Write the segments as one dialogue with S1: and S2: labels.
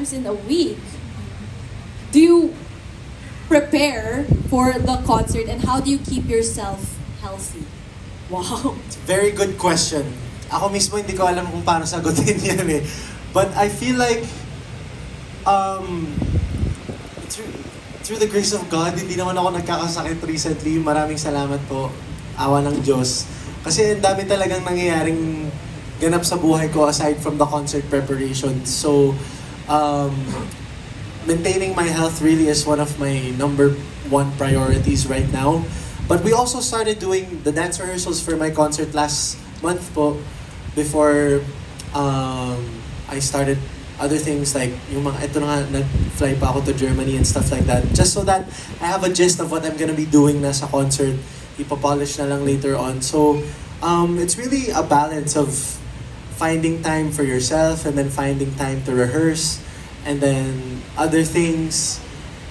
S1: times in a week. Do you prepare for the concert and how do you keep yourself healthy? Wow.
S2: Very good question. Ako mismo hindi ko alam kung paano sagutin yan eh. But I feel like, through the grace of God, hindi naman ako nagkakasakit recently. Maraming salamat po. Awa ng Diyos. Kasi ang dami talagang nangyayaring ganap sa buhay ko aside from the concert preparation. So, maintaining my health really is one of my number one priorities right now. But we also started doing the dance rehearsals for my concert last month po. Before I started other things like yung mga, ito na nga, nag-fly pa ako to Germany and stuff like that. Just so that I have a gist of what I'm gonna be doing na sa concert. Ipapolish na lang later on. So, it's really a balance of finding time for yourself and then finding time to rehearse. And then other things,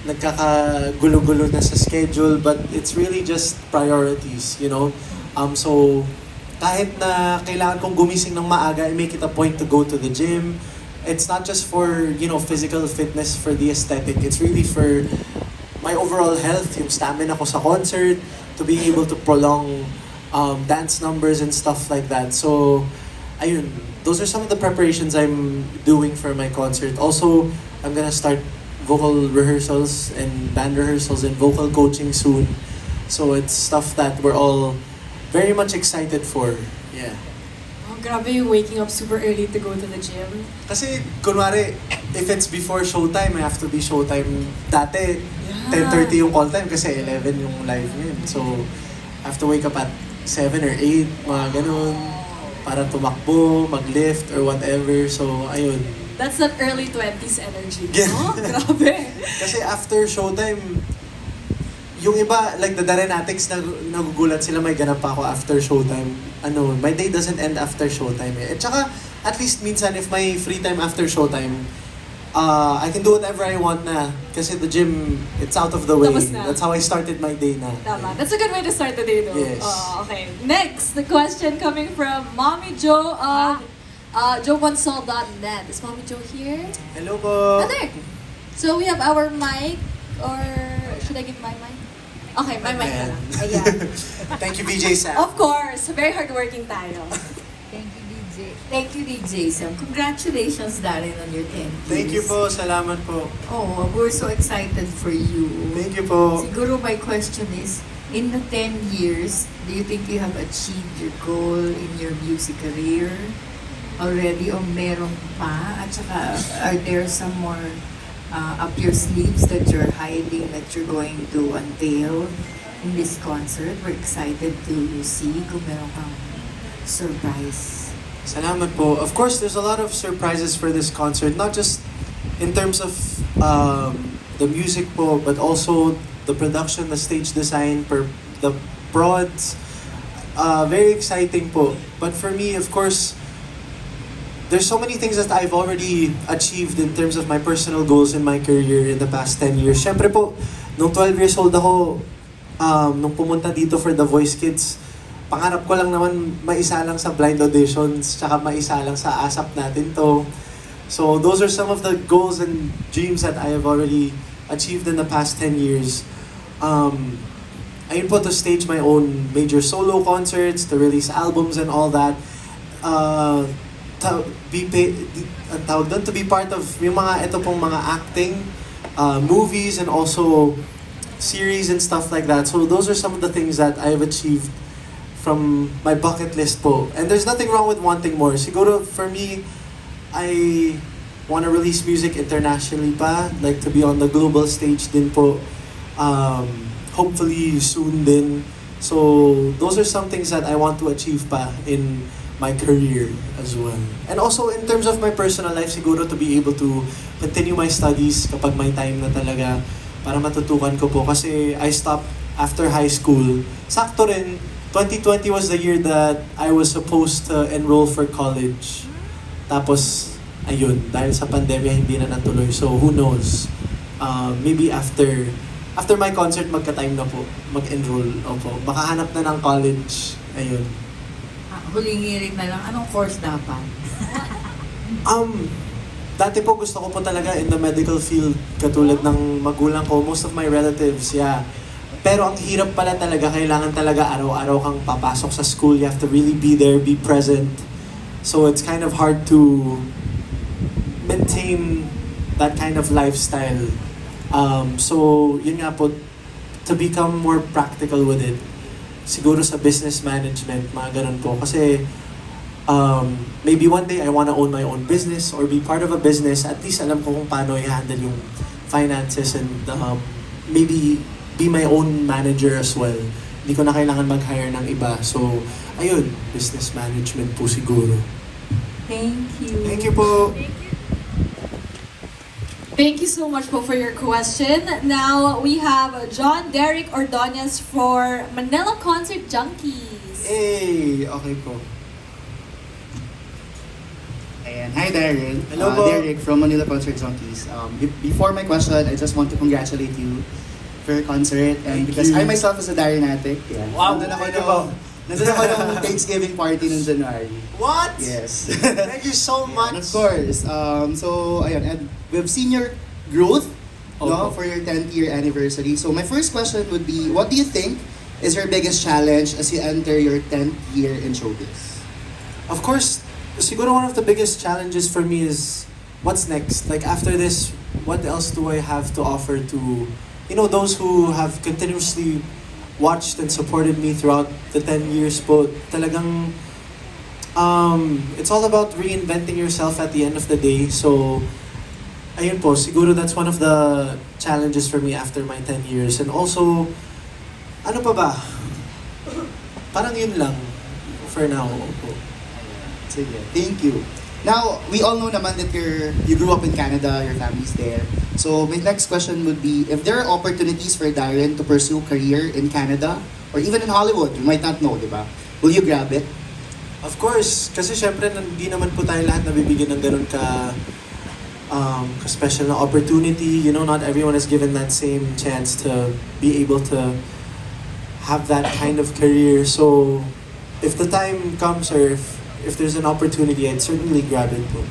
S2: nagkakagulo-gulo na sa schedule, but it's really just priorities, you know? So, kahit na kailangan kong gumising ng maaga, I make it a point to go to the gym. It's not just for, you know, physical fitness, for the aesthetic. It's really for my overall health, yung stamina ko sa concert, to be able to prolong dance numbers and stuff like that. So, ayun, those are some of the preparations I'm doing for my concert. Also, I'm gonna start vocal rehearsals and band rehearsals and vocal coaching soon. So it's stuff that we're all very much excited for. Yeah.
S1: Oh, grabe yung waking up super early to go to the gym.
S2: Kasi, kunwari, if it's before showtime, I have to be showtime. Dati, 10:30 yung call time kasi 11 yung live ngayon. So, I have to wake up at 7 or 8, mga ganun, para tumakbo, mag-lift, or whatever. So, ayun.
S1: That's that early 20s energy.
S2: Yeah.
S1: No? Grabe.
S2: Kasi after showtime, yung iba, like the Darenatics, nagugulat sila, may ganap pa ako after showtime. Ano, my day doesn't end after showtime eh. At saka, at least minsan, if may free time after showtime, I can do whatever I want na. Kasi the gym, it's out of the way.
S1: Tapos na.
S2: That's how I started my day na.
S1: Tama. That's a good way to start the day though.
S2: Yes.
S1: Okay. Next, the question coming from Mommy Jo of JoeConsole.net. Is Mommy Jo here?
S2: Hello po!
S1: Ah, there. So we have our mic, or should I give my mic? Okay, my mic na lang. Ayan.
S2: Thank you, BJ Sam.
S1: Of course, very hardworking tayo.
S3: Thank you, DJ. Thank you, DJ Sam. Congratulations, Darren, on your 10 years.
S2: Thank you po, salamat po.
S3: Oh, we're so excited for you.
S2: Thank you po.
S3: Siguro my question is, in the 10 years, do you think you have achieved your goal in your music career already, o meron pa? At saka, are there some more up your sleeves that you're hiding, that you're going to unveil in this concert? We're excited to see kung meron kang surprise.
S2: Salamat po. Of course, there's a lot of surprises for this concert. Not just in terms of the music po, but also the production, the stage design, the prods. Very exciting po. But for me, of course, there's so many things that I've already achieved in terms of my personal goals in my career in the past 10 years. Siyempre po, nung 12 years old ako, nung pumunta dito for The Voice Kids, pangarap ko lang naman maisa lang sa blind auditions, tsaka maisa lang sa ASAP natin to. So those are some of the goals and dreams that I have already achieved in the past 10 years. Ayun po, to stage my own major solo concerts, to release albums and all that. To be part of yung mga ito pong mga acting, movies, and also series and stuff like that. So those are some of the things that I've achieved from my bucket list po. And there's nothing wrong with wanting more. Siguro for me, I want to release music internationally pa, like to be on the global stage din po. Hopefully soon din. So those are some things that I want to achieve pa in my career as well. And also in terms of my personal life, siguro to be able to continue my studies kapag may time na talaga para matutukan ko po. Kasi I stopped after high school. Sakto rin, 2020 was the year that I was supposed to enroll for college. Tapos, ayun, dahil sa pandemya hindi na natuloy. So who knows? Maybe after my concert, magka-time na po mag-enroll. Opo, makahanap na ng college. Ayun.
S3: Huling hirit na lang, anong course dapat?
S2: Dati po gusto ko po talaga in the medical field, katulad ng magulang ko, most of my relatives, yeah. Pero ang hirap pala talaga, kailangan talaga araw-araw kang papasok sa school, you have to really be there, be present. So it's kind of hard to maintain that kind of lifestyle. So yun nga po, to become more practical with it, siguro sa business management, mga ganun po. Kasi maybe one day I want to own my own business or be part of a business. At least alam ko kung paano i-handle yung finances and maybe be my own manager as well. Hindi ko na kailangan mag-hire ng iba. So, ayun, business management po siguro.
S3: Thank you.
S2: Thank you po.
S1: Thank you so much po for your question. Now, we have John Derek Ordonez for Manila Concert Junkies.
S2: Hey, okay po.
S4: Ayan. Hi, Darren.
S2: Hello po.
S4: Derek from Manila Concert Junkies. Before my question, I just want to congratulate you for your concert. And
S2: Thank
S4: because
S2: you.
S4: I myself is a Darrenatic. Yeah.
S2: Wow,
S4: Nandun
S2: thank
S4: ako
S2: you
S4: nandun ako nung Thanksgiving party nung January.
S2: What?
S4: Yes.
S2: Thank you so much.
S4: And of course. So, ayun. And we've seen your growth no,
S2: Opo.
S4: for your 10th year anniversary. So, my first question would be, what do you think is your biggest challenge as you enter your 10th year in showbiz?
S2: Of course, siguro one of the biggest challenges for me is what's next? Like after this, what else do I have to offer to, you know, those who have continuously watched and supported me throughout the 10 years po. Talagang, it's all about reinventing yourself at the end of the day. So, ayun po, siguro that's one of the challenges for me after my 10 years. And also, ano pa ba? Parang yun lang for now. Opo.
S4: Sige, thank you. Now, we all know naman that you grew up in Canada, your family's there. So, my next question would be, if there are opportunities for Darren to pursue career in Canada, or even in Hollywood, you might not know, di ba? Will you grab it?
S2: Of course, kasi syempre hindi naman po tayo lahat nabibigyan ng ganun ka-special na opportunity. You know, not everyone is given that same chance to be able to have that kind of career. So, if the time comes or if there's an opportunity, I'd certainly grab it po.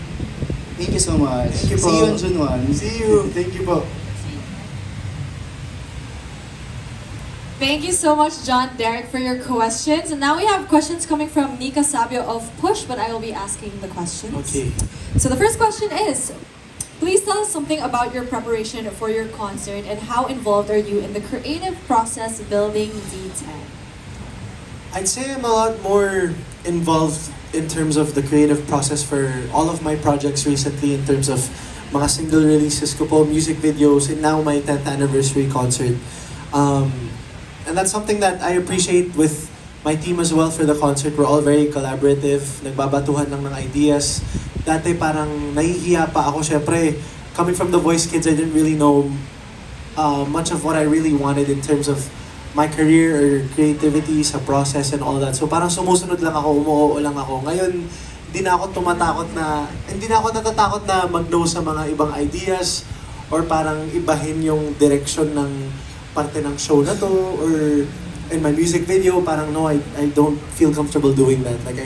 S4: Thank you so much.
S2: Thank you po.
S4: See you on June 1.
S2: See you. Thank you po.
S1: Thank you so much, John Derek, for your questions. And now we have questions coming from Nika Sabio of Push, but I will be asking the questions.
S2: Okay.
S1: So the first question is, please tell us something about your preparation for your concert and how involved are you in the creative process building D10?
S2: I'd say I'm a lot more involved in terms of the creative process for all of my projects recently, in terms of mga single releases ko po, music videos, and now my 10th anniversary concert. And that's something that I appreciate with my team as well for the concert. We're all very collaborative, nagbabatuhan lang ng ideas. Dati parang nahihiya pa ako, syempre, coming from The Voice Kids, I didn't really know much of what I really wanted in terms of my career or creativity sa process and all that. So parang sumusunod lang ako, umuoo lang ako. Ngayon, hindi na ako natatakot na mag-no sa mga ibang ideas or parang ibahin yung direction ng parte ng show na to or in my music video, parang no, I don't feel comfortable doing that. Like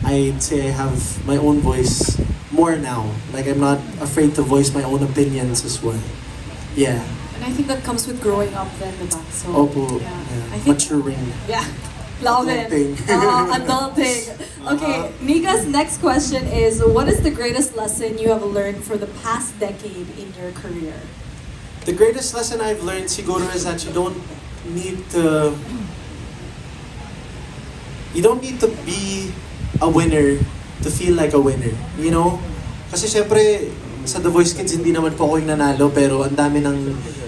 S2: I'd say I have my own voice more now. Like I'm not afraid to voice my own opinions as well. Yeah.
S1: And I think that comes with growing up then, diba? So,
S2: Opo.
S1: yeah.
S2: Yeah.
S1: I think,
S2: Maturing.
S1: yeah. Love it.
S2: Adulting.
S1: Adulting. Okay, Nika's next question is, what is the greatest lesson you have learned for the past decade in your career?
S2: The greatest lesson I've learned siguro is that you don't need to be a winner to feel like a winner, you know? Kasi syempre, sa The Voice Kids, hindi naman po ako yung nanalo, pero ang dami nang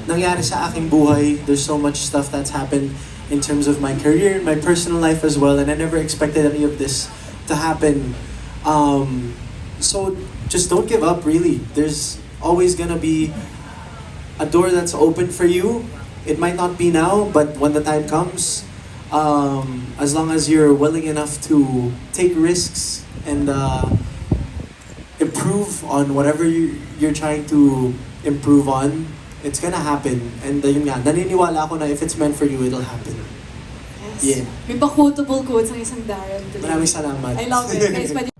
S2: nangyari sa aking buhay. There's so much stuff that's happened in terms of my career, my personal life as well, and I never expected any of this to happen. So just don't give up, really. There's always gonna be a door that's open for you. It might not be now, but when the time comes, as long as you're willing enough to take risks and improve on whatever you're trying to improve on, it's gonna happen. And yun nga, naniniwala ako na if it's meant for you, it'll happen.
S1: Yes.
S2: Yeah.
S1: May pa-quotable quotes ang isang Darren today.
S2: Maraming salamat.
S1: I love it. Guys, pwede